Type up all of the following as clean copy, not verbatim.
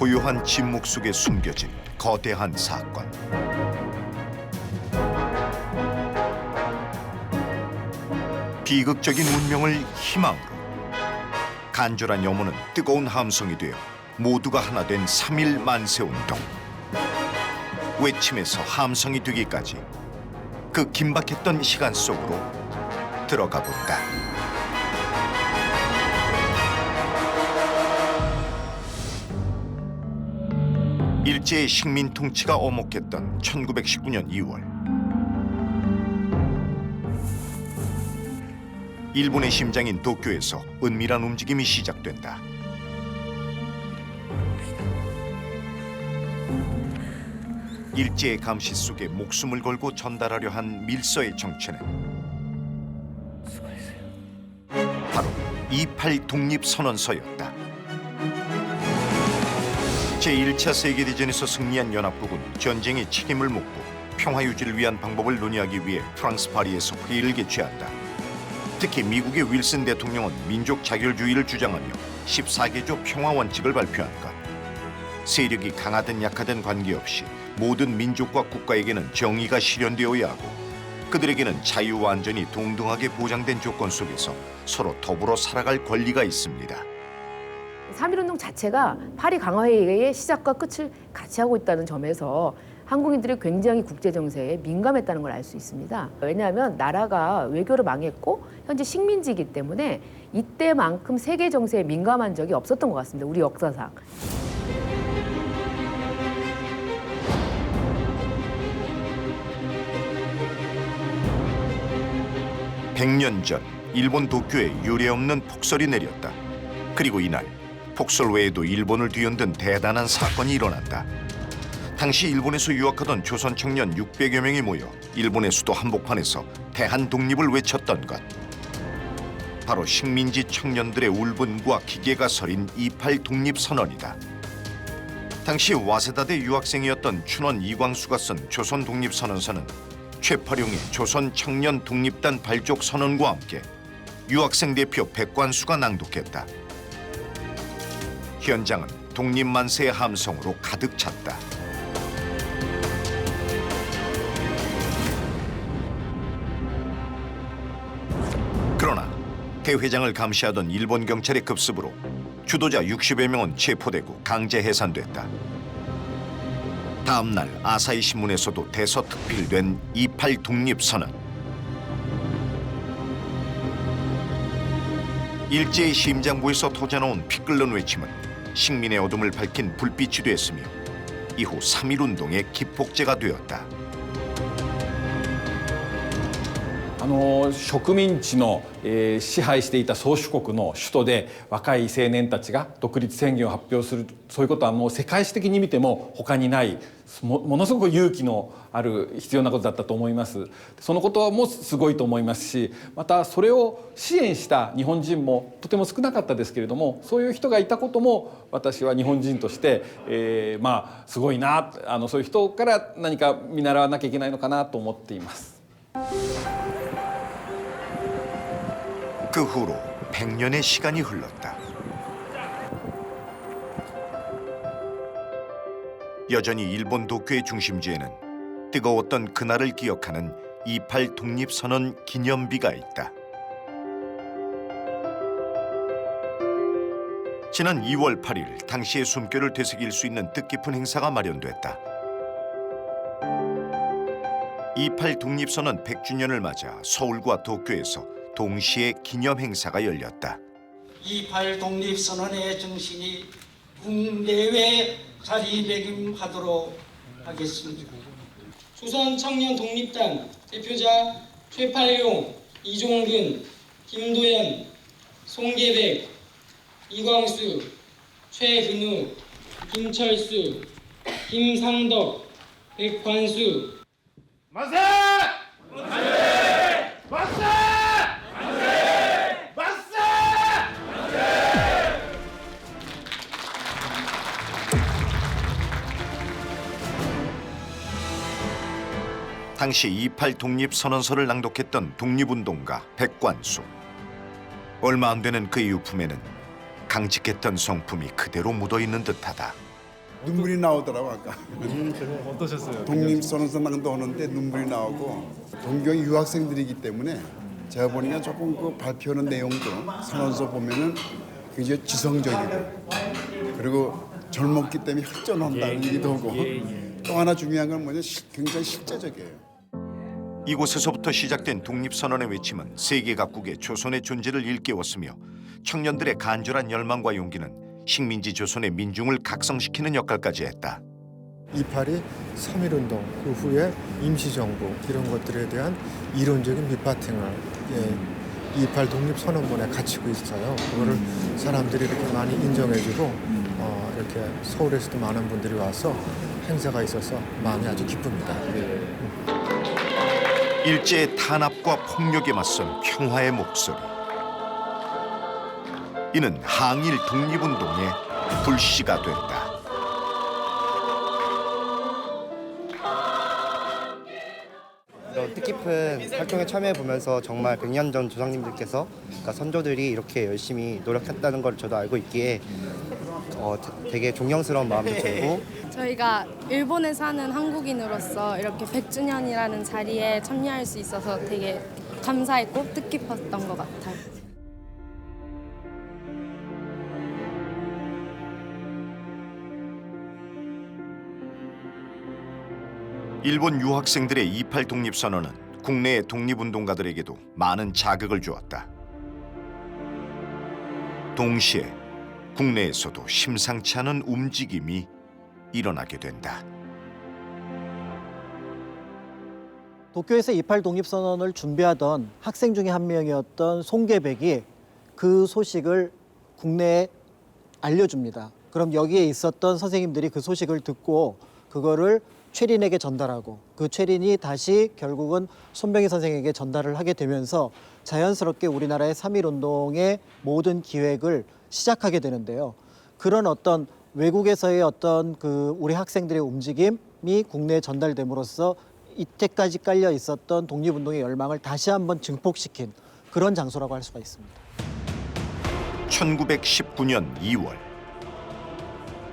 고요한 침묵 속에 숨겨진 거대한 사건. 비극적인 운명을 희망으로, 간절한 염원은 뜨거운 함성이 되어 모두가 하나 된 3.1 만세운동. 외침에서 함성이 되기까지 그 긴박했던 시간 속으로 들어가 본다. 일제의 식민 통치가 엄혹했던 1919년 2월. 일본의 심장인 도쿄에서 은밀한 움직임이 시작된다. 일제의 감시 속에 목숨을 걸고 전달하려 한 밀서의 정체는 바로 2.8 독립선언서였다. 제1차 세계대전에서 승리한 연합국은 전쟁의 책임을 묻고 평화 유지를 위한 방법을 논의하기 위해 프랑스 파리에서 회의를 개최한다. 특히 미국의 윌슨 대통령은 민족 자결주의를 주장하며 14개조 평화 원칙을 발표한 것. 세력이 강하든 약하든 관계없이 모든 민족과 국가에게는 정의가 실현되어야 하고 그들에게는 자유와 안전이 동등하게 보장된 조건 속에서 서로 더불어 살아갈 권리가 있습니다. 3.1운동 자체가 파리 강화회의의 시작과 끝을 같이 하고 있다는 점에서 한국인들이 굉장히 국제정세에 민감했다는 걸 알 수 있습니다. 왜냐하면 나라가 외교로 망했고 현재 식민지이기 때문에 이때만큼 세계 정세에 민감한 적이 없었던 것 같습니다. 우리 역사상. (100년) 전 일본 도쿄에 유례없는 폭설이 내렸다. 그리고 이날 폭설 외에도 일본을 뒤흔든 대단한 사건이 일어난다. 당시 일본에서 유학하던 조선 청년 600여 명이 모여 일본의 수도 한복판에서 대한 독립을 외쳤던 것. 바로 식민지 청년들의 울분과 기계가 서린 2.8 독립선언이다. 당시 와세다대 유학생이었던 춘원 이광수가 쓴 조선 독립선언서는 최파룡의 조선 청년 독립단 발족 선언과 함께 유학생 대표 백관수가 낭독했다. 현장은 독립만세의 함성으로 가득 찼다. 그러나 대회장을 감시하던 일본 경찰의 급습으로 주도자 60여 명은 체포되고 강제 해산됐다. 다음 날 아사히 신문에서도 대서특필된 2.8 독립선언. 일제의 심장부에서 터져나온 피 끓는 외침은 식민의 어둠을 밝힌 불빛이 됐으며 이후 3.1운동의 기폭제가 되었다. 植民地の、支配していた宗主国の首都で若い青年たちが独立宣言を発表する、そういうことはもう世界史的に見ても他にない ものすごく勇気のある必要なことだったと思います。そのこともすごいと思いますし、またそれを支援した日本人もとても少なかったですけれども、そういう人がいたことも私は日本人として、すごいな、そういう人から何か見習わなきゃいけないのかなと思っています。 그 후로 100년의 시간이 흘렀다. 여전히 일본 도쿄의 중심지에는 뜨거웠던 그날을 기억하는 2.8 독립선언 기념비가 있다. 지난 2월 8일 당시의 숨결을 되새길 수 있는 뜻깊은 행사가 마련됐다. 2.8 독립선언 100주년을 맞아 서울과 도쿄에서 동시에 기념 행사가 열렸다. 2.8 독립선언의 정신이 국내외 자리매김하도록 하겠습니다. 조선 청년 독립단 대표자 최팔룡, 이종근, 김도연, 송계백, 이광수, 최근우, 김철수, 김상덕, 백관수. 만세! 만세! 만세! 당시 2.8 독립선언서를 낭독했던 독립운동가 백관수. 얼마 안 되는 그의 유품에는 강직했던 성품이 그대로 묻어있는 듯하다. 눈물이 나오더라고 아까. 어떠셨어요? 독립선언서당도 하는데 눈물이 나오고 동경 유학생들이기 때문에 제가 보니까 조금 그 발표하는 내용도 선언서 보면은 굉장히 지성적이고 그리고 젊었기 때문에 혈전한다는 얘기도 하고 또 하나 중요한 건 뭐냐 굉장히 실제적이에요. 이곳에서부터 시작된 독립선언의 외침은 세계 각국의 조선의 존재를 일깨웠으며 청년들의 간절한 열망과 용기는 식민지 조선의 민중을 각성시키는 역할까지 했다. 28이 3.1운동 그 후에 임시정부 이런 것들에 대한 이론적인 밑바탕을 28 독립선언문에 갖추고 있어요. 그거를 사람들이 이렇게 많이 인정해주고 이렇게 서울에서도 많은 분들이 와서 행사가 있어서 마음이 아주 기쁩니다. 일제의 탄압과 폭력에 맞선 평화의 목소리. 이는 항일 독립운동의 불씨가 된다. 이런 뜻깊은 활동에 참여해보면서 정말 100년 전 조상님들께서 그러니까 선조들이 이렇게 열심히 노력했다는 걸 저도 알고 있기에 되게 존경스러운 마음도 들고 저희가 일본에 사는 한국인으로서 이렇게 100주년이라는 자리에 참여할 수 있어서 되게 감사했고 뜻깊었던 것 같아요. 일본 유학생들의 28 독립선언은 국내의 독립운동가들에게도 많은 자극을 주었다. 동시에 국내에서도 심상치 않은 움직임이 일어나게 된다. 도쿄에서 28 독립선언을 준비하던 학생 중에 한 명이었던 송계백이 그 소식을 국내에 알려줍니다. 그럼 여기에 있었던 선생님들이 그 소식을 듣고 그거를 최린에게 전달하고 그 최린이 다시 결국은 손병희 선생에게 전달을 하게 되면서 자연스럽게 우리나라의 3.1운동의 모든 기획을 시작하게 되는데요. 그런 어떤 외국에서의 어떤 그 우리 학생들의 움직임이 국내에 전달됨으로써 이때까지 깔려 있었던 독립운동의 열망을 다시 한번 증폭시킨 그런 장소라고 할 수가 있습니다. 1919년 2월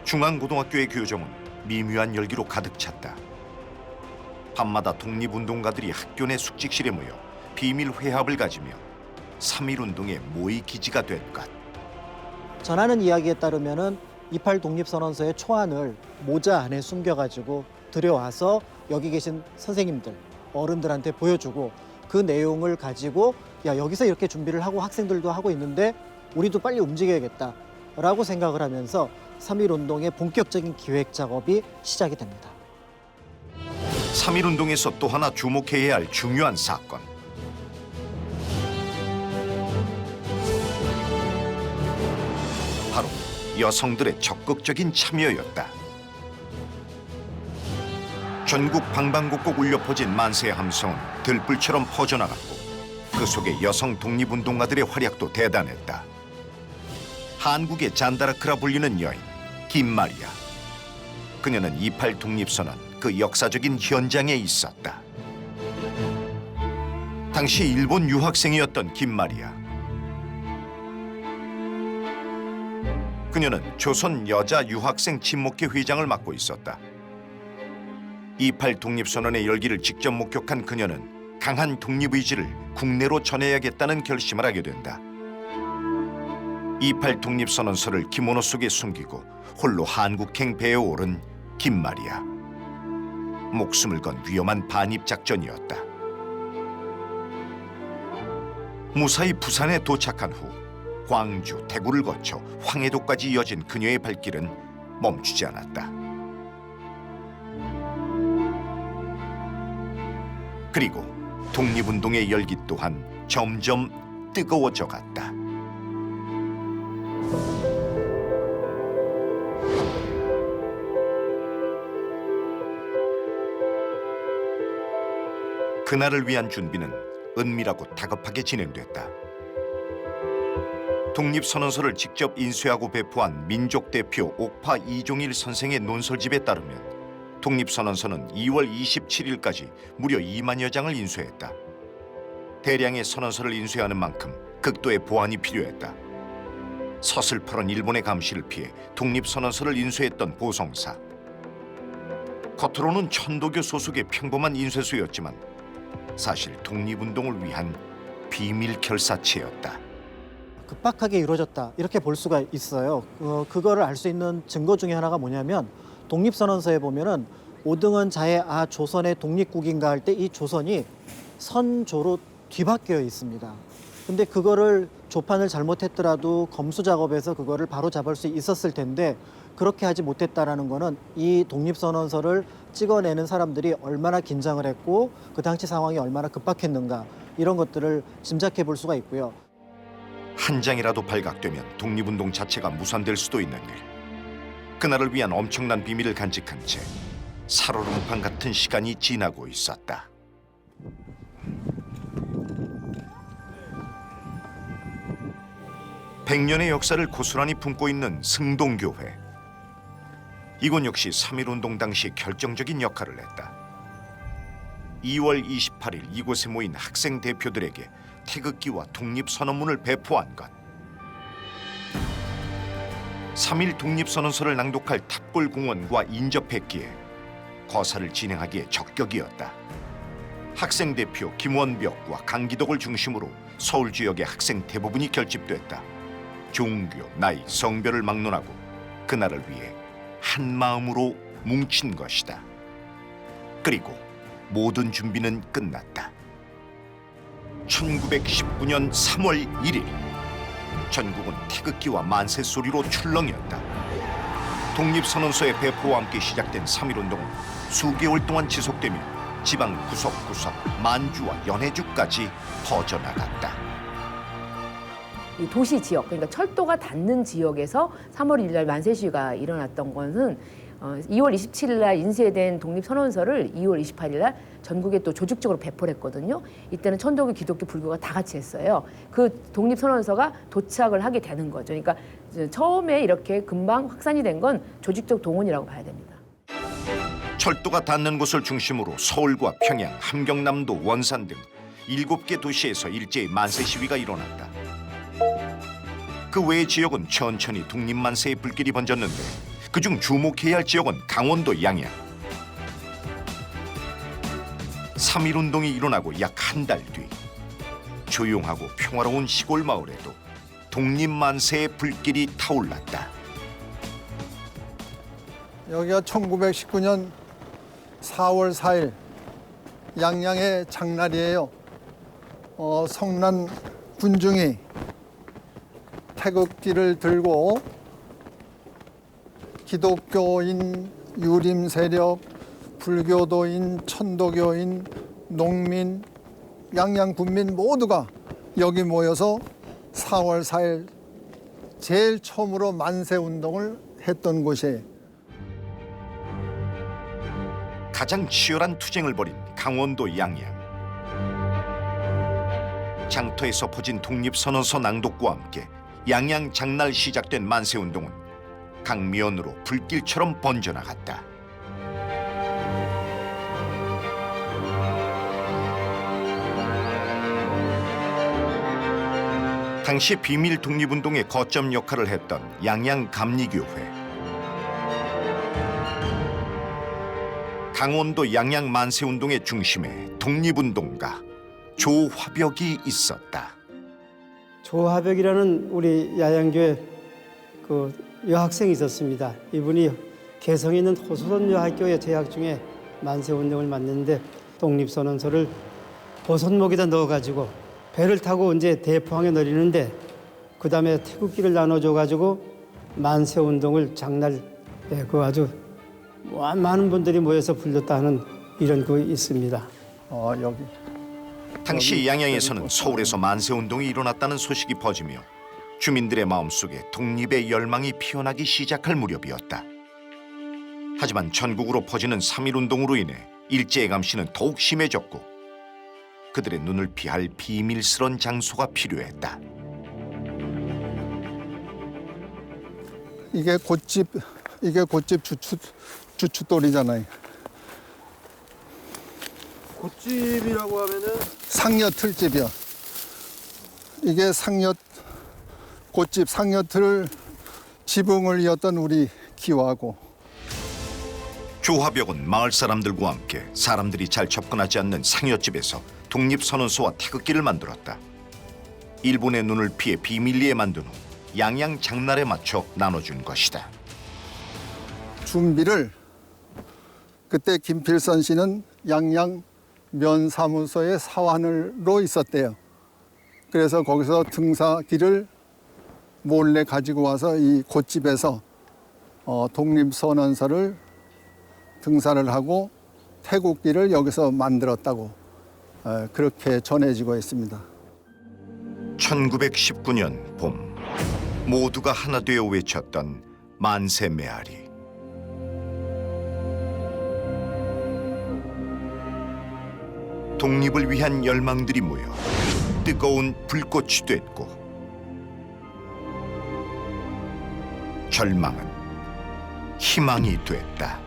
중앙고등학교의 교정은 미묘한 열기로 가득 찼다. 밤마다 독립운동가들이 학교 내 숙직실에 모여 비밀 회합을 가지며 3.1운동의 모의 기지가 된 것. 전하는 이야기에 따르면은 28 독립선언서의 초안을 모자 안에 숨겨가지고 들여와서 여기 계신 선생님들, 어른들한테 보여주고 그 내용을 가지고 야 여기서 이렇게 준비를 하고 학생들도 하고 있는데 우리도 빨리 움직여야겠다라고 생각을 하면서 3.1운동의 본격적인 기획 작업이 시작이 됩니다. 3.1운동에서 또 하나 주목해야 할 중요한 사건. 바로 여성들의 적극적인 참여였다. 전국 방방곡곡 울려 퍼진 만세의 함성은 들불처럼 퍼져나갔고 그 속에 여성 독립운동가들의 활약도 대단했다. 한국의 잔다라크라 불리는 여인 김마리아. 그녀는 28 독립선언 그 역사적인 현장에 있었다. 당시 일본 유학생이었던 김마리아. 그녀는 조선 여자 유학생 친목회 회장을 맡고 있었다. 28 독립선언의 열기를 직접 목격한 그녀는 강한 독립의지를 국내로 전해야겠다는 결심을 하게 된다. 28 독립선언서를 기모노 속에 숨기고 홀로 한국행 배에 오른 김마리아. 목숨을 건 위험한 반입 작전이었다. 무사히 부산에 도착한 후 광주, 대구를 거쳐 황해도까지 이어진 그녀의 발길은 멈추지 않았다. 그리고 독립운동의 열기 또한 점점 뜨거워져 갔다. 그날을 위한 준비는 은밀하고 다급하게 진행됐다. 독립선언서를 직접 인쇄하고 배포한 민족대표 옥파 이종일 선생의 논설집에 따르면 독립선언서는 2월 27일까지 무려 2만여 장을 인쇄했다. 대량의 선언서를 인쇄하는 만큼 극도의 보안이 필요했다. 서슬퍼런 일본의 감시를 피해 독립선언서를 인쇄했던 보성사. 겉으로는 천도교 소속의 평범한 인쇄소였지만 사실 독립운동을 위한 비밀 결사체였다. 급박하게 이루어졌다 이렇게 볼 수가 있어요. 그거를 알 수 있는 증거 중에 하나가 뭐냐면 독립선언서에 보면은 오등원 자해 조선의 독립국인가 할 때 이 조선이 선조로 뒤바뀌어 있습니다. 근데 그거를 조판을 잘못했더라도 검수 작업에서 그거를 바로 잡을 수 있었을 텐데 그렇게 하지 못했다라는 거는 이 독립선언서를 찍어내는 사람들이 얼마나 긴장을 했고 그 당시 상황이 얼마나 급박했는가 이런 것들을 짐작해 볼 수가 있고요. 한 장이라도 발각되면 독립운동 자체가 무산될 수도 있는 일. 그날을 위한 엄청난 비밀을 간직한 채 살얼음판 같은 시간이 지나고 있었다. 백년의 역사를 고스란히 품고 있는 승동교회. 이곳 역시 3.1운동 당시 결정적인 역할을 했다. 2월 28일 이곳에 모인 학생 대표들에게 태극기와 독립선언문을 배포한 것. 3.1 독립선언서를 낭독할 탑골공원과 인접했기에 거사를 진행하기에 적격이었다. 학생 대표 김원벽과 강기덕을 중심으로 서울 지역의 학생 대부분이 결집됐다. 종교, 나이, 성별을 막론하고 그날을 위해 한 마음으로 뭉친 것이다. 그리고 모든 준비는 끝났다. 1919년 3월 1일 전국은 태극기와 만세 소리로 출렁였다. 독립선언서의 배포와 함께 시작된 3.1운동은 수개월 동안 지속되며 지방 구석구석 만주와 연해주까지 퍼져나갔다. 이 도시 지역, 그러니까 철도가 닿는 지역에서 3월 1일 날 만세 시위가 일어났던 것은 2월 27일 날 인쇄된 독립선언서를 2월 28일 날 전국에 또 조직적으로 배포를 했거든요. 이때는 천도교, 기독교, 불교가 다 같이 했어요. 그 독립선언서가 도착을 하게 되는 거죠. 그러니까 처음에 이렇게 금방 확산이 된 건 조직적 동원이라고 봐야 됩니다. 철도가 닿는 곳을 중심으로 서울과 평양, 함경남도, 원산 등 7개 도시에서 일제히 만세 시위가 일어났다. 그 외의 지역은 천천히 독립만세의 불길이 번졌는데 그중 주목해야 할 지역은 강원도 양양. 3.1운동이 일어나고 약 한 달 뒤 조용하고 평화로운 시골 마을에도 독립만세의 불길이 타올랐다. 여기가 1919년 4월 4일 양양의 장날이에요. 성난 군중이 태극기를 들고 기독교인, 유림 세력, 불교도인, 천도교인, 농민, 양양 군민 모두가 여기 모여서 4월 4일 제일 처음으로 만세 운동을 했던 곳이에요. 가장 치열한 투쟁을 벌인 강원도 양양. 장터에서 퍼진 독립선언서 낭독과 함께 양양 장날 시작된 만세운동은 강면으로 불길처럼 번져나갔다. 당시 비밀 독립운동의 거점 역할을 했던 양양 감리교회. 강원도 양양 만세운동의 중심에 독립운동가 조화벽이 있었다. 조화벽이라는 우리 야양교회 그 여학생이 있었습니다. 이분이 개성에 있는 호소선 여학교에 재학 중에 만세운동을 만드는데 독립선언서를 보선목에다 넣어가지고 배를 타고 이제 대포항에 내리는데 그 다음에 태극기를 나눠줘가지고 만세운동을 장날 그 아주 많은 분들이 모여서 불렀다 하는 이런 거 있습니다. 여기. 당시 양양에서는 서울에서 만세운동이 일어났다는 소식이 퍼지며 주민들의 마음속에 독립의 열망이 피어나기 시작할 무렵이었다. 하지만 전국으로 퍼지는 3.1운동으로 인해 일제의 감시는 더욱 심해졌고 그들의 눈을 피할 비밀스런 장소가 필요했다. 이게 곶집 주춧돌이잖아요. 곶집이라고 하면은 상엿 틀집이요. 이게 상엿 꽃집 상여틀 지붕을 이었던 우리 기와고, 조화벽은 마을 사람들과 함께 사람들이 잘 접근하지 않는 상여집에서 독립선언서와 태극기를 만들었다. 일본의 눈을 피해 비밀리에 만든 후 양양 장날에 맞춰 나눠준 것이다. 준비를 그때 김필선 씨는 양양 면사무소의 사원으로 있었대요. 그래서 거기서 등사기를 몰래 가지고 와서 이 곶집에서 독립선언서를 등사를 하고 태국기를 여기서 만들었다고 그렇게 전해지고 있습니다. 1919년 봄, 모두가 하나 되어 외쳤던 만세 메아리. 독립을 위한 열망들이 모여 뜨거운 불꽃이 됐고, 절망은 희망이 됐다.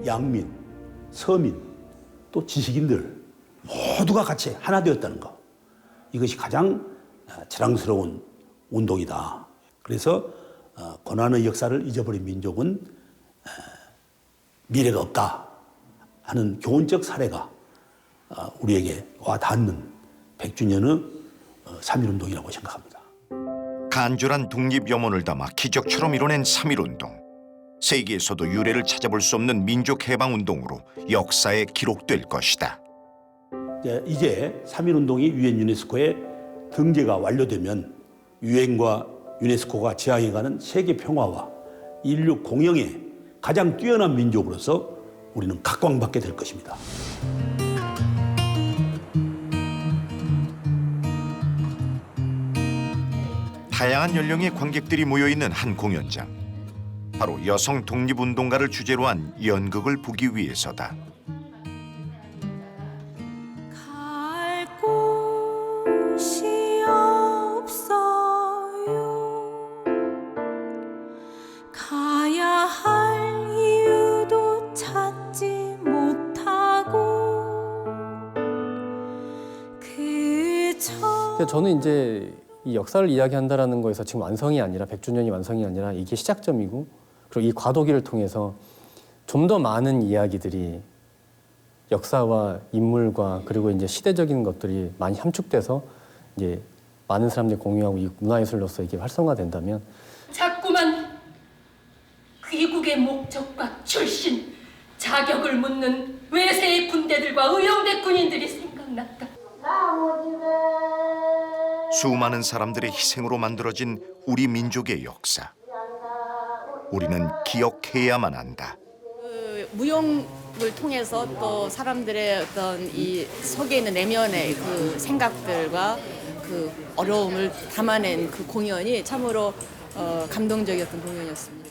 양민, 서민, 또 지식인들 모두가 같이 하나 되었다는 것. 이것이 가장 자랑스러운 운동이다. 그래서 고난의 역사를 잊어버린 민족은 미래가 없다 하는 교훈적 사례가 우리에게 와 닿는 100주년의 3.1운동이라고 생각합니다. 간절한 독립 염원을 담아 기적처럼 이뤄낸 3.1운동. 세계에서도 유례를 찾아볼 수 없는 민족 해방 운동으로 역사에 기록될 것이다. 이제 3.1운동이 유엔 유네스코에 등재가 완료되면 유엔과 유네스코가 지향해가는 세계 평화와 인류 공영의 가장 뛰어난 민족으로서 우리는 각광받게 될 것입니다. 다양한 연령의 관객들이 모여있는 한 공연장. 바로 여성 독립운동가를 주제로 한 연극을 보기 위해서다. 갈 곳이 없어요. 가야 할 이유도 찾지 못하고 그저 저는 이제 이 역사를 이야기한다라는 거에서 지금 완성이 아니라 100주년이 완성이 아니라 이게 시작점이고, 그리고 이 과도기를 통해서 좀 더 많은 이야기들이 역사와 인물과 그리고 이제 시대적인 것들이 많이 함축돼서 이제 많은 사람들이 공유하고 이 문화예술로서 이게 활성화된다면, 자꾸만 귀국의 목적과 출신, 자격을 묻는 외세의 군대들과 의형대 군인들이 생각났다. 수많은 사람들의 희생으로 만들어진 우리 민족의 역사. 우리는 기억해야만 한다. 무용을 통해서 또 사람들의 어떤 이 속에 있는 내면의 그 생각들과 그 어려움을 담아낸 그 공연이 참으로 감동적이었던 공연이었습니다.